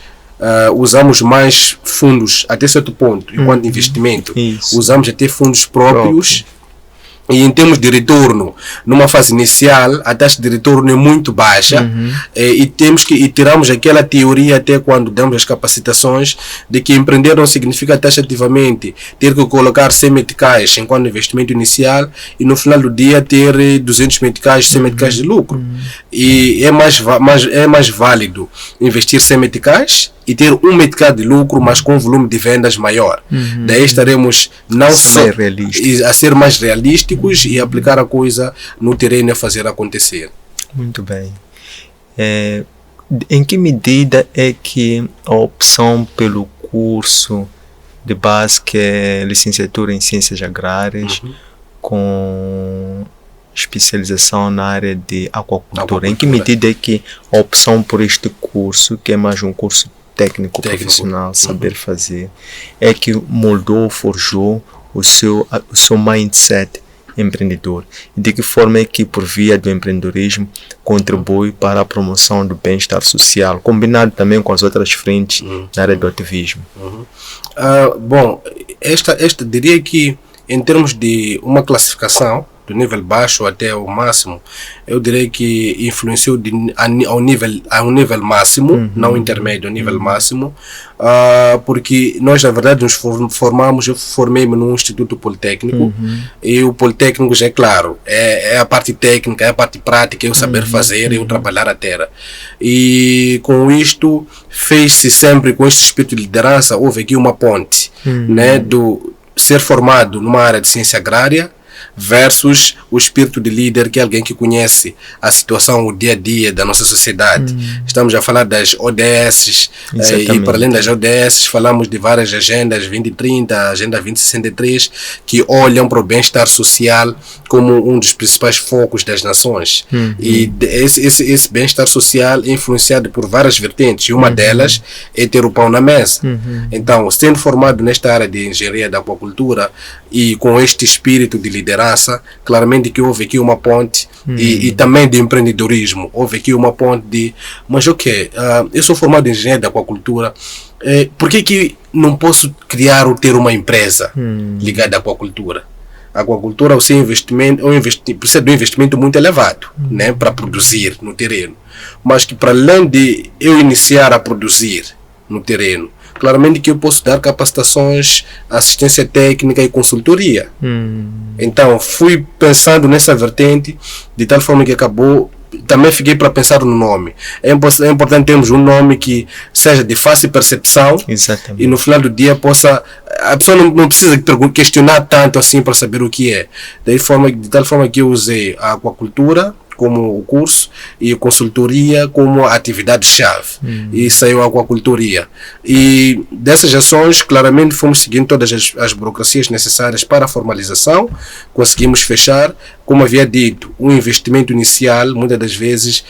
usamos mais fundos até certo ponto, enquanto investimento. Isso. Usamos até fundos próprios. E em termos de retorno, numa fase inicial, a taxa de retorno é muito baixa, e tiramos aquela teoria até quando damos as capacitações de que empreender não significa taxativamente ter que colocar 100 meticais enquanto investimento inicial e no final do dia ter 200 meticais, 100 meticais de lucro. E é mais válido investir 100 meticais e ter 1 metical de lucro, mas com volume de vendas maior. Daí estaremos não só a ser mais realísticos e aplicar a coisa no terreno e fazer acontecer. Muito bem. Em que medida é que a opção pelo curso de base, que é licenciatura em Ciências Agrárias, com especialização na área de aquacultura, em que medida é que a opção por este curso, que é mais um curso técnico. Profissional, saber fazer, é que moldou, forjou o seu mindset empreendedor? E de que forma é que, por via do empreendedorismo, contribui para a promoção do bem-estar social, combinado também com as outras frentes na área do ativismo? Bom, esta diria que, em termos de uma classificação, do nível baixo até o máximo, eu diria que influenciou ao nível máximo, não intermédio, ao nível máximo, porque nós, na verdade, nos formamos. Eu formei-me num Instituto Politécnico, e o Politécnico, já é claro, é a parte técnica, é a parte prática, é o saber fazer, é o trabalhar a terra. E com isto, fez-se sempre, com este espírito de liderança, houve aqui uma ponte, né, do ser formado numa área de ciência agrária versus o espírito de líder, que é alguém que conhece a situação, o dia a dia da nossa sociedade. Estamos a falar das ODS, e para além das ODS falamos de várias agendas 2030, agenda 2063, que olham para o bem-estar social como um dos principais focos das nações. E esse bem-estar social é influenciado por várias vertentes, e uma delas é ter o pão na mesa. Então, sendo formado nesta área de engenharia da aquacultura e com este espírito de liderança, claramente que houve aqui uma ponte, e também de empreendedorismo, houve aqui uma ponte de, mas eu sou formado em engenharia da aquacultura, por que não posso criar ou ter uma empresa ligada à aquacultura? A aquacultura, o seu investimento, precisa de um investimento muito elevado, né, para produzir no terreno, mas que, para além de eu iniciar a produzir no terreno, claramente que eu posso dar capacitações, assistência técnica e consultoria. Então, fui pensando nessa vertente, de tal forma que acabou. Também fiquei para pensar no nome. É importante termos um nome que seja de fácil percepção. Exatamente. E no final do dia a pessoa não precisa questionar tanto assim para saber o que é. De tal forma que eu usei a aquacultura como o curso e a consultoria como a atividade-chave. E saiu a aquacultoria. E dessas ações, claramente, fomos seguindo todas as burocracias necessárias para a formalização. Conseguimos fechar, como havia dito, um investimento inicial, muitas das vezes,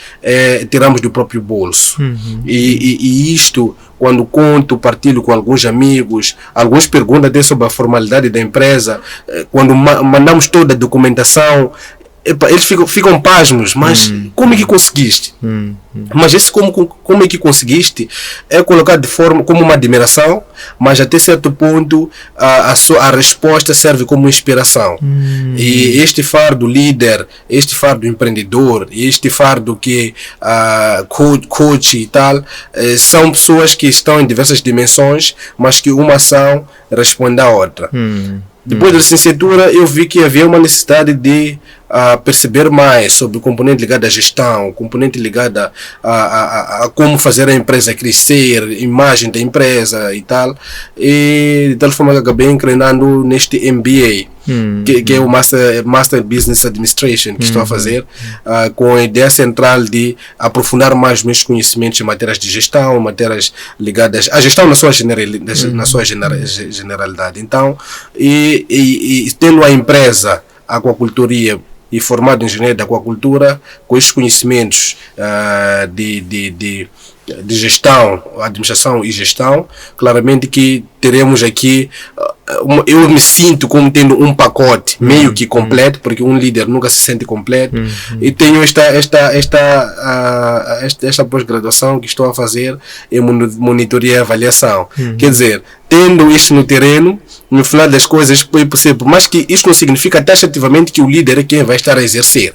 tiramos do próprio bolso. E isto, quando partilho com alguns amigos, alguns perguntam até sobre a formalidade da empresa, quando mandamos toda a documentação, eles ficam pasmos, mas como é que conseguiste? Mas esse como é que conseguiste é colocado de forma como uma admiração, mas até certo ponto a resposta serve como inspiração. E este fardo líder, este fardo empreendedor, este fardo que coach e tal, são pessoas que estão em diversas dimensões, mas que uma ação responde à outra. Depois da licenciatura, eu vi que havia uma necessidade de perceber mais sobre o componente ligado à gestão, o componente ligado a como fazer a empresa crescer, imagem da empresa e tal. E de tal forma que acabei inclinando neste MBA, que é o Master Business Administration, que estou a fazer, com a ideia central de aprofundar mais os meus conhecimentos em matérias de gestão, matérias ligadas à gestão na sua generalidade. Então, e tendo a empresa, a aquacultoria, e formado em engenharia da aquacultura, com estes conhecimentos de gestão, administração e gestão, claramente que teremos aqui, eu me sinto como tendo um pacote meio que completo, porque um líder nunca se sente completo, e tenho esta pós-graduação que estou a fazer em monitoria e avaliação. Quer dizer, tendo isso no terreno, no final das coisas, por mais que isso não significa taxativamente que o líder é quem vai estar a exercer,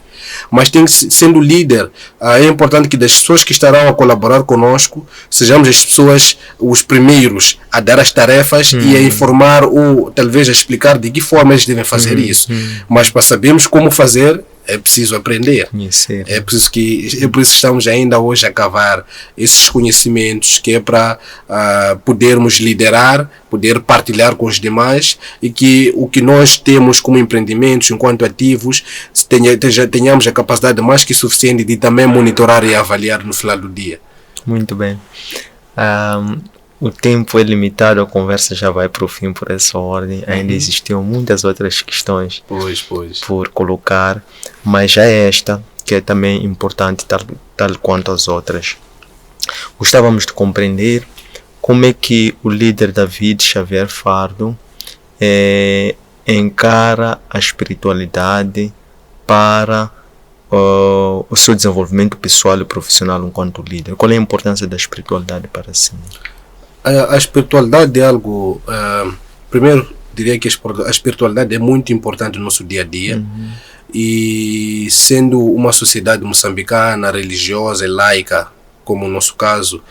mas tem que, sendo líder, é importante que das pessoas que estarão a colaborar conosco, sejamos as pessoas os primeiros a dar as tarefas e a informar ou talvez a explicar de que forma eles devem fazer isso. Mas para sabermos como fazer, é preciso aprender. É por isso que estamos ainda hoje a cavar esses conhecimentos, que é para podermos liderar, poder partilhar com os demais, e que o que nós temos como empreendimentos enquanto ativos tenhamos a capacidade mais que suficiente de também monitorar e avaliar no final do dia. Muito bem. O tempo é limitado, a conversa já vai para o fim por essa ordem. Ainda existiam muitas outras questões por colocar, mas já esta, que é também importante, tal quanto as outras. Gostávamos de compreender como é que o líder David Xavier Fardo encara a espiritualidade para o seu desenvolvimento pessoal e profissional enquanto líder. Qual é a importância da espiritualidade para si? A espiritualidade é algo, primeiro diria que a espiritualidade é muito importante no nosso dia a dia, e sendo uma sociedade moçambicana, religiosa e laica, como no nosso caso,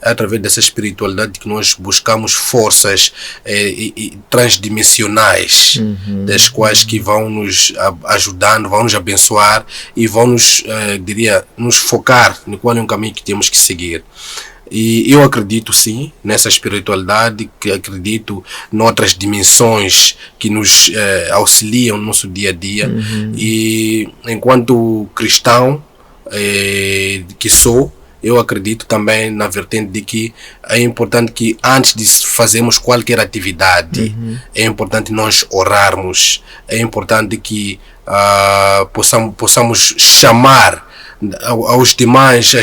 é através dessa espiritualidade que nós buscamos forças transdimensionais, das quais que vão nos ajudando, vão nos abençoar e vão nos, nos focar no qual é um caminho que temos que seguir. E eu acredito sim nessa espiritualidade, que acredito noutras dimensões que nos auxiliam no nosso dia a dia, e enquanto cristão que sou, eu acredito também na vertente de que é importante que antes de fazermos qualquer atividade, é importante nós orarmos, é importante que possamos chamar às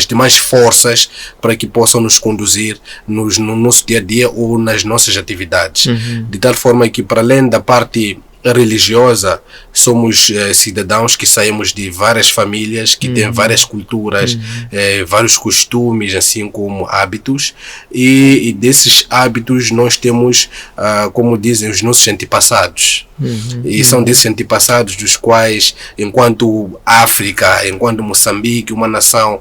demais forças para que possam nos conduzir no nosso dia a dia ou nas nossas atividades, de tal forma que, para além da parte religiosa, somos cidadãos que saímos de várias famílias que têm várias culturas, vários costumes, assim como hábitos, e desses hábitos nós temos, como dizem, os nossos antepassados. E são desses antepassados dos quais, enquanto África, enquanto Moçambique, uma nação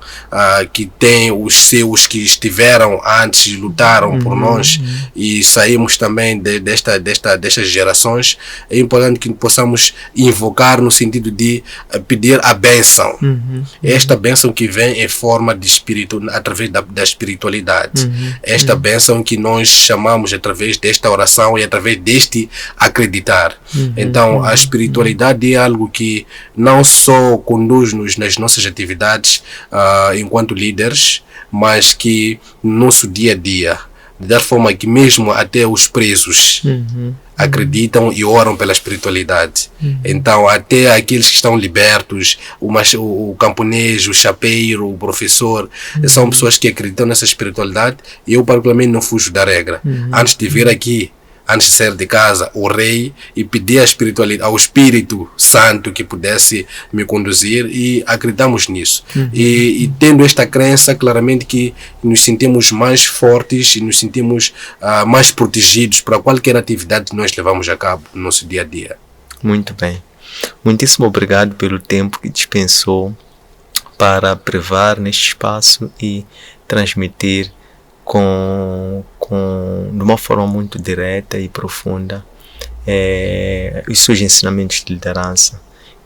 que tem os seus que estiveram antes e lutaram por nós, e saímos também destas gerações, é importante que possamos invocar no sentido de pedir a bênção. Esta bênção que vem em forma de espírito, através da espiritualidade. Esta bênção que nós chamamos através desta oração e através deste acreditar. Então, a espiritualidade é algo que não só conduz-nos nas nossas atividades enquanto líderes, mas que no nosso dia a dia, de dar forma que mesmo até os presos acreditam e oram pela espiritualidade. Então, até aqueles que estão libertos, o camponês, o chapeiro, o professor, são pessoas que acreditam nessa espiritualidade, e eu particularmente não fujo da regra. Antes de vir aqui, antes de sair de casa, orei e pedi a espiritualidade, ao Espírito Santo que pudesse me conduzir, e acreditamos nisso. E tendo esta crença, claramente que nos sentimos mais fortes e nos sentimos mais protegidos para qualquer atividade que nós levamos a cabo no nosso dia a dia. Muito bem. Muitíssimo obrigado pelo tempo que dispensou para privar neste espaço e transmitir de uma forma muito direta e profunda os seus ensinamentos de liderança,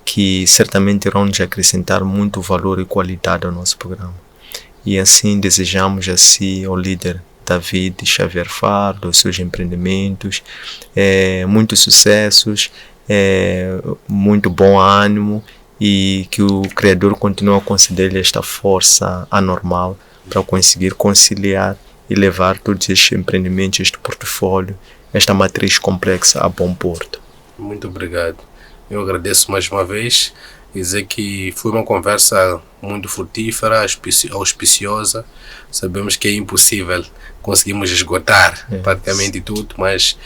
que certamente irão nos acrescentar muito valor e qualidade ao nosso programa. E assim desejamos ao líder David Xavier Fardo, aos seus empreendimentos, muitos sucessos, muito bom ânimo, e que o Criador continue a conceder-lhe esta força anormal para conseguir conciliar e levar todos estes empreendimentos, este portfólio, esta matriz complexa a bom porto. Muito obrigado. Eu agradeço mais uma vez, dizer que foi uma conversa muito frutífera, auspiciosa. Sabemos que é impossível conseguimos esgotar praticamente tudo, mas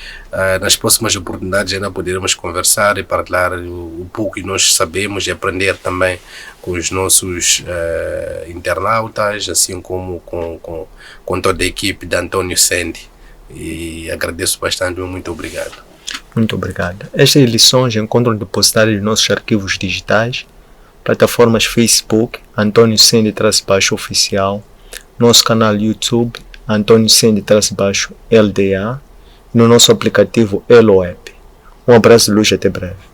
nas próximas oportunidades ainda poderemos conversar e partilhar o pouco que nós sabemos e aprender também com os nossos internautas, assim como com toda a equipe de António Sandy. E agradeço bastante, muito obrigado. Muito obrigado. Estas lições encontram depositadas nos nossos arquivos digitais, plataformas Facebook, António Sandy-oficial, nosso canal YouTube, António Sandy-LDA, e no nosso aplicativo Elo App. Um abraço de luz, até breve.